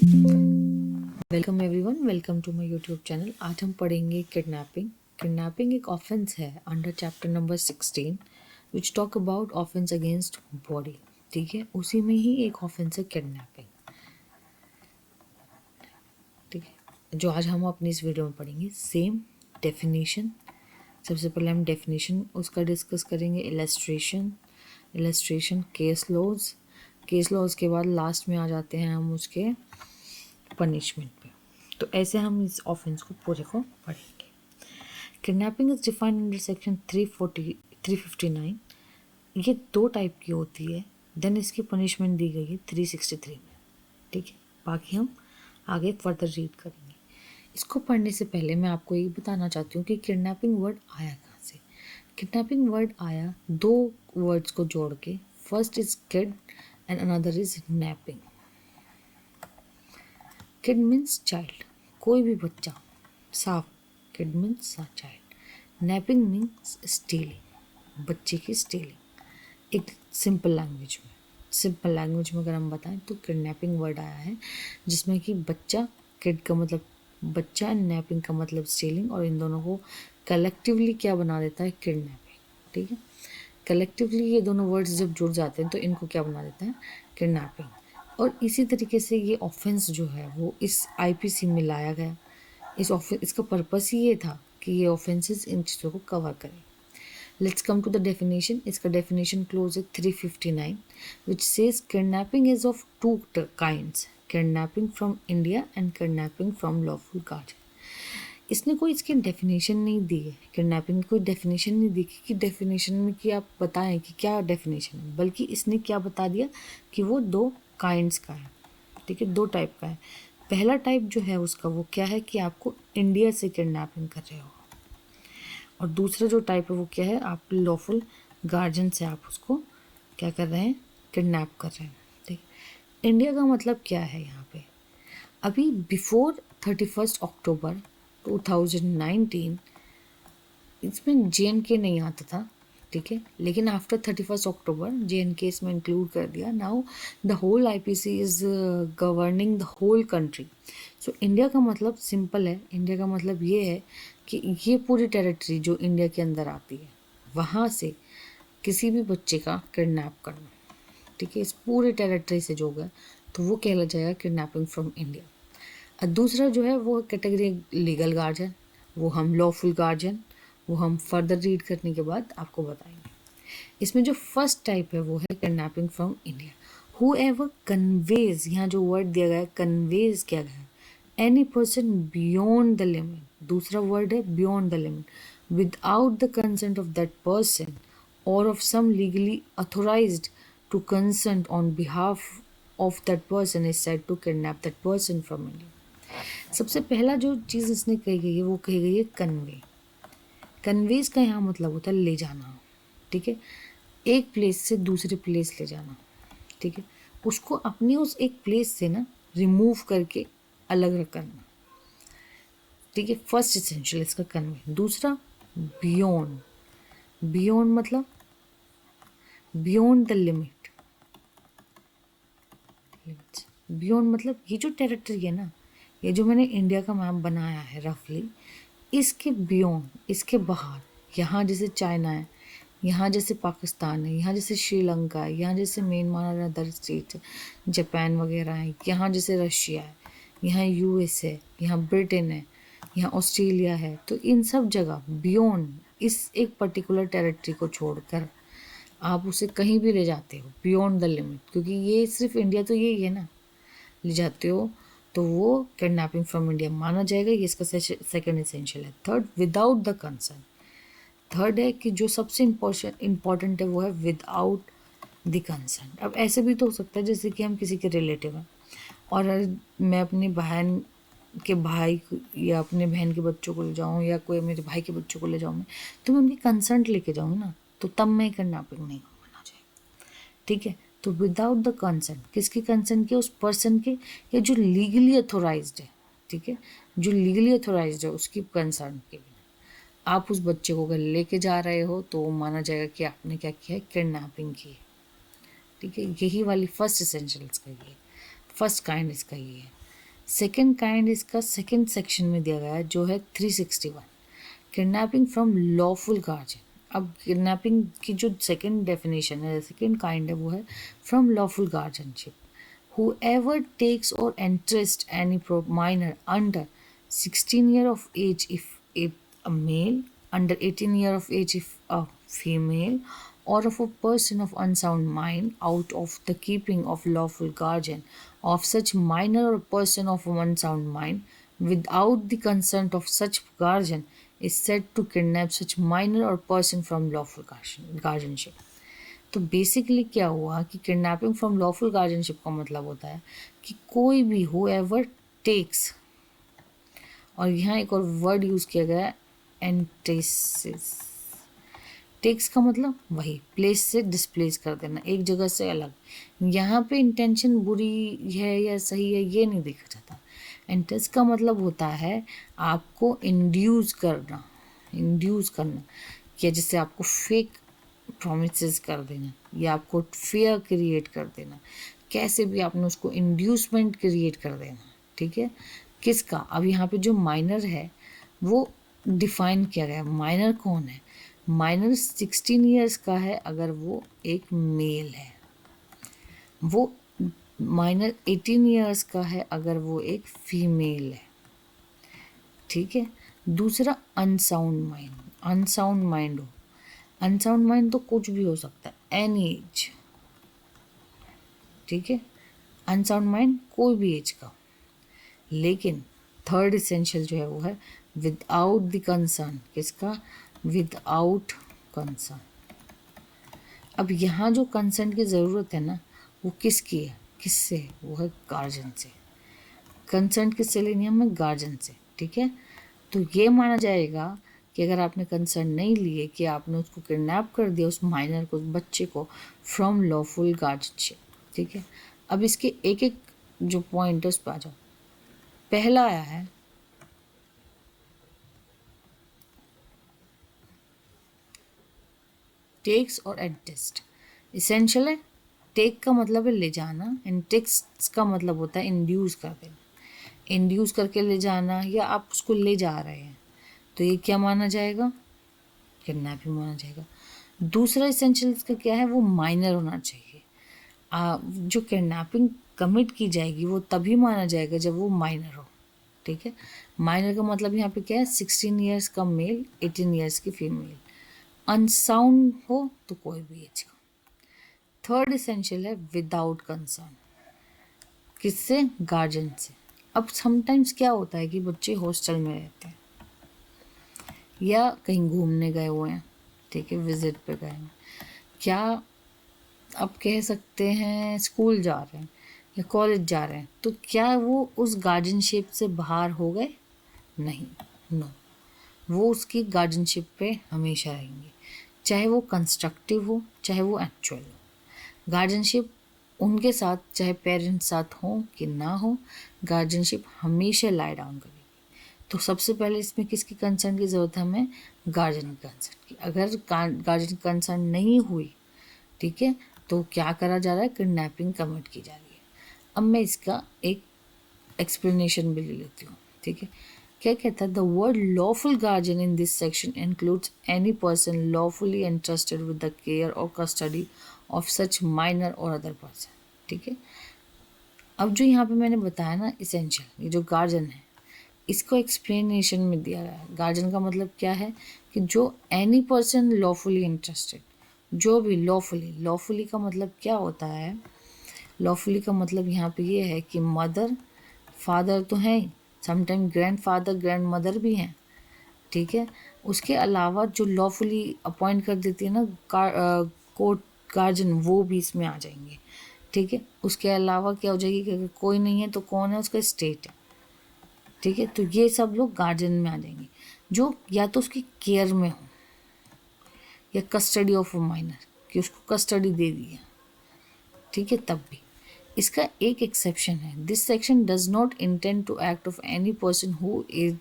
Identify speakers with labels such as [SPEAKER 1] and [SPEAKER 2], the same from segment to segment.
[SPEAKER 1] Welcome everyone, welcome to my YouTube channel. आज हम पढ़ेंगे किडनैपिंग। किडनैपिंग एक ऑफेंस है under chapter number 16 which talk about offence against body. ठीक है, उसी में ही एक ऑफेंस है किडनैपिंग। ठीक है, जो आज हम अपनी इस वीडियो में पढ़ेंगे सेम डेफिनेशन। सबसे पहले हम डेफिनेशन उसका डिस्कस करेंगे, इलस्ट्रेशन केस लॉज के बाद लास्ट में आ जाते हैं हम उसके पनिशमेंट पे। तो ऐसे हम इस ऑफेंस को पूरे को पढ़ेंगे। Kidnapping is defined under section 359। ये दो टाइप की होती है, देन इसकी पनिशमेंट दी गई है 363 में। ठीक है, बाकी हम आगे फर्दर रीड करेंगे। इसको पढ़ने से पहले मैं आपको ये बताना चाहती हूँ कि किडनैपिंग वर्ड आया कहाँ से। किडनैपिंग वर्ड आया दो वर्ड्स को जोड़ के, first is kid and another is napping. Kid means child, कोई भी बच्चा, साफ। Kid means child. Napping means stealing, बच्चे की स्टीलिंग। एक सिंपल लैंग्वेज में अगर हम बताएं तो किडनैपिंग वर्ड आया है जिसमें कि बच्चा, किड का मतलब बच्चा एंड नैपिंग का मतलब स्टीलिंग, और इन दोनों को कलेक्टिवली क्या बना देता है, किडनैपिंग। ठीक है, कलेक्टिवली ये दोनों वर्ड्स जब जुड़ जाते हैं तो इनको क्या बना देता है, किडनैपिंग। और इसी तरीके से ये ऑफेंस जो है वो इस आईपीसी में लाया गया। इसका पर्पस ही ये था कि ये ऑफेंसेस इन चीज़ों को कवर करें। Let's come to the definition. इसका डेफिनेशन क्लोज है 359 which says kidnapping is of two kinds, kidnapping from India and kidnapping from lawful guardian. इसने कोई इसकी डेफिनेशन नहीं दी है, किडनैपिंग की कोई डेफिनेशन नहीं दी कि डेफिनेशन में कि आप बताएं कि क्या डेफिनेशन है, बल्कि इसने क्या बता दिया कि वो दो काइंड्स का है। ठीक है, दो टाइप का है। पहला टाइप जो है उसका वो क्या है कि आपको इंडिया से किडनैपिंग कर रहे हो, और दूसरा जो टाइप है वो क्या है, आप लॉफुल गार्जियन से आप उसको क्या कर रहे हैं, किडनैप कर रहे हैं। ठीक, इंडिया का मतलब क्या है यहाँ पे, अभी बिफोर 31 अक्टूबर 2019 इसमें JNK नहीं आता था। ठीक है, लेकिन आफ्टर 31 अक्टूबर JNK इसमें इंक्लूड कर दिया। Now the whole IPC is governing the whole country. So India का मतलब सिंपल है, इंडिया का मतलब ये है कि ये पूरी टेरिटरी जो इंडिया के अंदर आती है वहाँ से किसी भी बच्चे का किडनैप करना। ठीक है, इस पूरे टेरिटरी से जो गया तो वो कहला जाएगा किडनैपिंग फ्रॉम इंडिया। और दूसरा जो है वो कैटेगरी लीगल गार्जियन, वो हम लॉफुल गार्जियन, वो हम फर्दर रीड करने के बाद आपको बताएंगे। इसमें जो फर्स्ट टाइप है वो है kidnapping from India. Whoever conveys, यहाँ जो वर्ड दिया गया है कन्वेज किया गया है, any person beyond the limit. दूसरा वर्ड है beyond the limit, without the consent of that person और of some legally authorised to consent on behalf of that person is said to kidnap that person from India. सबसे पहला जो चीज़ इसने कही गई है वो कही गई है कन्वे। कन्वेज का यहाँ मतलब होता है ले जाना। ठीक है, एक प्लेस से दूसरे प्लेस ले जाना। ठीक है, उसको अपनी उस एक प्लेस से ना रिमूव करके अलग करना। ठीक है, फर्स्ट एसेंशियल इसका कन्वे। दूसरा बियॉन्ड, बियॉन्ड मतलब बियॉन्ड द लिमिट। बियॉन्ड मतलब ये जो टेरिटरी है ना, ये जो मैंने इंडिया का मैप बनाया है रफली, इसके बियॉन्ड, इसके बाहर, यहाँ जैसे चाइना है, यहाँ जैसे पाकिस्तान है, यहाँ जैसे श्रीलंका है, यहाँ जैसे म्यांमार और अदर स्टेट जापान वगैरह है, यहाँ जैसे रशिया है, यहाँ US है, यहाँ ब्रिटेन है, यहाँ ऑस्ट्रेलिया है, तो इन सब जगह बियॉन्ड इस एक पर्टिकुलर टेरिटरी को छोड़कर आप उसे कहीं भी ले जाते हो बियॉन्ड द लिमिट, क्योंकि ये सिर्फ इंडिया तो यही है ना, ले जाते हो तो वो किडनैपिंग फ्रॉम इंडिया माना जाएगा। ये इसका सेकंड एसेंशियल है। Third without the concern. Third है कि जो सबसे इम्पॉर्टेंट है वो है विदाउट द कंसर्न। अब ऐसे भी तो हो सकता है जैसे कि हम किसी के रिलेटिव हैं और मैं अपनी बहन के भाई या अपने बहन के बच्चों को ले जाऊँ या कोई मेरे भाई के बच्चों को ले जाऊँ मैं, तो मैं उनकी कंसर्ट लेके जाऊँ ना, तो तब मैं किडनैपिंग नहीं माना जाएगा। ठीक है, तो विदाउट द कंसेंट, किसकी कंसेंट के, उस पर्सन के या जो लीगली अथोराइज्ड है। ठीक है, जो लीगली अथोराइज्ड है उसकी कंसेंट के बिना आप उस बच्चे को अगर लेके जा रहे हो तो माना जाएगा कि आपने क्या किया है, किडनैपिंग की है। ठीक है, यही वाली फर्स्ट एसेंशियल इसका ये, फर्स्ट काइंड इसका ये है। सेकेंड काइंड इसका सेकेंड सेक्शन में दिया गया है जो है 361, किडनैपिंग फ्रॉम लॉफुल गार्जियन। अब किडनैपिंग की जो सेकेंड डेफिनेशन है, सेकेंड काइंड है, वो है from lawful guardianship. Whoever takes or entrusts any minor under 16 year of age if a male, under 18 year of age if a female, or of a person of unsound mind out of the keeping of lawful guardian of such minor or person of unsound mind without the consent of such guardian is said to kidnap such minor or person from lawful guardianship। तो basically क्या हुआ कि kidnapping from lawful guardianship का मतलब होता है कि कोई भी हूएवर टेक्स, और यहाँ एक और वर्ड यूज़ किया गया है एंटेसिस। टेक्स का मतलब वही प्लेस से डिस्प्लेस कर देना, एक जगह से अलग। यहाँ पे इंटेंशन बुरी है या सही है ये नहीं देखा जाता। एंटेस का मतलब होता है आपको इंड्यूस करना, या जैसे आपको फेक प्रोमिसेस कर देना या आपको फियर क्रिएट कर देना, कैसे भी आपने उसको इंड्यूसमेंट क्रिएट कर देना। ठीक है, किसका? अब यहाँ पे जो माइनर है वो डिफाइन किया गया। माइनर कौन है? माइनर 16 ईयर्स का है अगर वो एक मेल है, वो माइनर 18 ईयर्स का है अगर वो एक फीमेल है। ठीक है, दूसरा अनसाउंड माइंड। अनसाउंड माइंड हो, अनसाउंड माइंड तो कुछ भी हो सकता है, एनी एज। ठीक है, अनसाउंड माइंड कोई भी एज का। लेकिन थर्ड इसेंशियल जो है वो है विदाउट द कंसर्न। किसका? Without concern. अब यहाँ जो कंसर्न की ज़रूरत है ना वो किसकी है? किससे? वो है गार्जियन से। कंसर्न किससे लेनी है? हमें गार्जियन से। ठीक है, तो ये माना जाएगा कि अगर आपने कंसर्न नहीं लिए, कि आपने उसको किडनैप कर दिया, उस माइनर को, उस बच्चे को, फ्रॉम लॉफुल गार्जियनशिप। ठीक है, अब इसके एक एक जो पॉइंट है उस पर आ जाओ। पहला आया है टेक्स और एडजस्ट। इसेंशियल है, टेक का मतलब है ले जाना, एंड टेक्स का मतलब होता है इंड्यूस कर देना। इंड्यूस करके ले जाना या आप उसको ले जा रहे हैं, तो ये क्या माना जाएगा? किडनैपिंग माना जाएगा। दूसरा इसेंशियल का क्या है? वो माइनर होना चाहिए। जो किडनैपिंग कमिट की जाएगी वो तभी माना जाएगा जब वो माइनर हो। ठीक है, माइनर का मतलब यहाँ पे क्या है? 16 ईयर्स का मेल, 18 ईयर्स की फीमेल। अनसाउंड हो तो कोई भी एज का। थर्ड इसेंशियल है विदाउट कंसर्न। किससे? गार्जियन से। अब समटाइम्स क्या होता है कि बच्चे हॉस्टल में रहते हैं या कहीं घूमने गए हुए हैं, ठीक है, विजिट पे गए हैं, क्या आप कह सकते हैं स्कूल जा रहे हैं या कॉलेज जा रहे हैं, तो क्या वो उस गार्जियनशिप से बाहर हो गए? नहीं, नो, वो उसकी गार्जियनशिप पे हमेशा रहेंगे, चाहे वो कंस्ट्रक्टिव हो चाहे वो एक्चुअल हो। गार्जियनशिप उनके साथ, चाहे पेरेंट्स साथ हो कि ना हो, गार्जियनशिप हमेशा लाई डाउन करेगी। तो सबसे पहले इसमें किसकी कंसर्न की ज़रूरत है? हमें गार्जियन कंसर्न की। अगर गार्जियन कंसर्न नहीं हुई, ठीक है, तो क्या करा जा रहा है? किडनैपिंग कमिट की जा रही है। अब मैं इसका एक एक्सप्लेनेशन भी ले लेती हूँ। ठीक है, क्या कहता है? The word lawful guardian in this section includes any person lawfully entrusted with the care और कस्टडी ऑफ सच माइनर और अदर पर्सन। ठीक है, अब जो यहाँ पे मैंने बताया ना इसेंशियल, ये जो गार्जियन है, इसको एक्सप्लेनेशन में दिया गया है। गार्जियन का मतलब क्या है? कि जो एनी पर्सन लॉफुली इंटरेस्टेड, जो भी लॉफुली का मतलब क्या होता है? लॉफुली का मतलब यहाँ पे ये है कि मदर फादर तो हैं ही, sometime grandfather grandmother भी हैं। ठीक है, उसके अलावा जो लॉफुली अपॉइंट कर देती है ना कोर्ट गार्जियन, वो भी इसमें आ जाएंगे। ठीक है, उसके अलावा क्या हो जाएगी कि अगर कोई नहीं है तो कौन है? उसका स्टेट है। ठीक है, तो ये सब लोग गार्जियन में आ जाएंगे, जो या तो उसकी केयर में हो या कस्टडी ऑफ अ माइनर, कि उसको कस्टडी दे दी है। ठीक है, तब भी इसका एक एक्सेप्शन है। This section does not intend to act of any person who is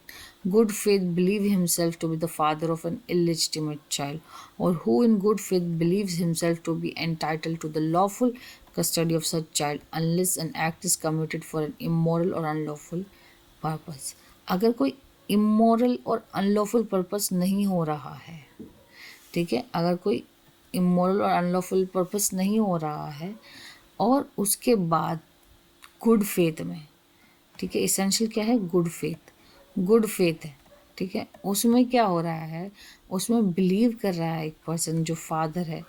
[SPEAKER 1] good faith believe himself to be the father of an illegitimate child और who in good faith believes himself to be entitled to the lawful custody of such child unless an act is committed for an immoral or unlawful purpose. अगर कोई immoral और unlawful purpose नहीं हो रहा है, ठीक है, अगर कोई immoral और unlawful purpose नहीं हो रहा है और उसके बाद गुड फेथ में, ठीक है, इसेंशियल क्या है, गुड फेथ है, ठीक है, उसमें क्या हो रहा है, उसमें बिलीव कर रहा है एक पर्सन, जो फादर है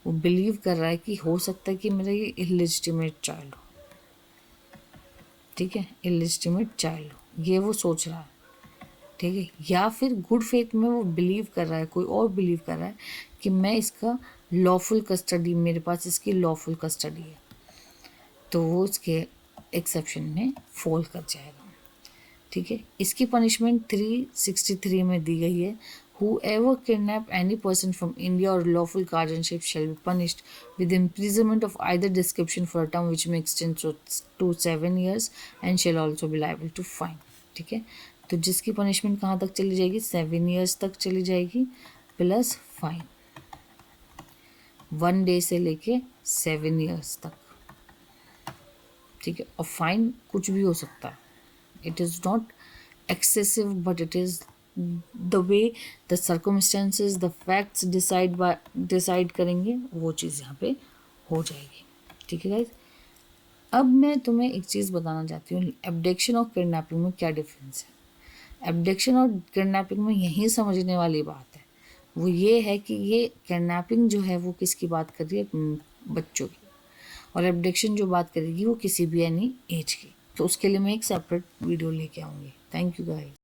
[SPEAKER 1] वो बिलीव कर रहा है कि हो सकता है कि मेरा ये इलेजिटिमेट चाइल्ड हो, ठीक है, इलेजिटिमेट चाइल्ड हो, ये वो सोच रहा है, ठीक है, या फिर गुड फेथ में वो बिलीव कर रहा है, कोई और बिलीव कर रहा है कि मैं इसका लॉफुल कस्टडी, मेरे पास इसकी लॉफुल कस्टडी है, तो वो उसके एक्सेप्शन में फॉल कर जाएगा, ठीक है। इसकी पनिशमेंट 363 में दी गई है, whoever kidnap any person from India or lawful guardianship shall be punished with imprisonment of either description for a term which may extend to 7 years and shall also be liable to fine, ठीक है। तो जिसकी punishment कहाँ तक चली जाएगी, 7 years तक चली जाएगी प्लस फाइन, 1 day से लेके 7 years तक, ठीक है, और फाइन कुछ भी हो सकता है, it is not excessive but it is the way the circumstances, the facts decide करेंगे, वो चीज़ यहाँ पे हो जाएगी, ठीक है गाइज। अब मैं तुम्हें एक चीज़ बताना चाहती हूँ, एब्डक्शन और किडनैपिंग में क्या डिफरेंस है। एब्डक्शन और किडनैपिंग में यही समझने वाली बात है, वो ये है कि ये किडनैपिंग जो है वो किसकी बात कर रही है, बच्चों की, और एब्डक्शन जो बात करेगी वो किसी भी एनी एज की, तो उसके लिए मैं एक सेपरेट वीडियो लेके आऊँगी। Thank you guys.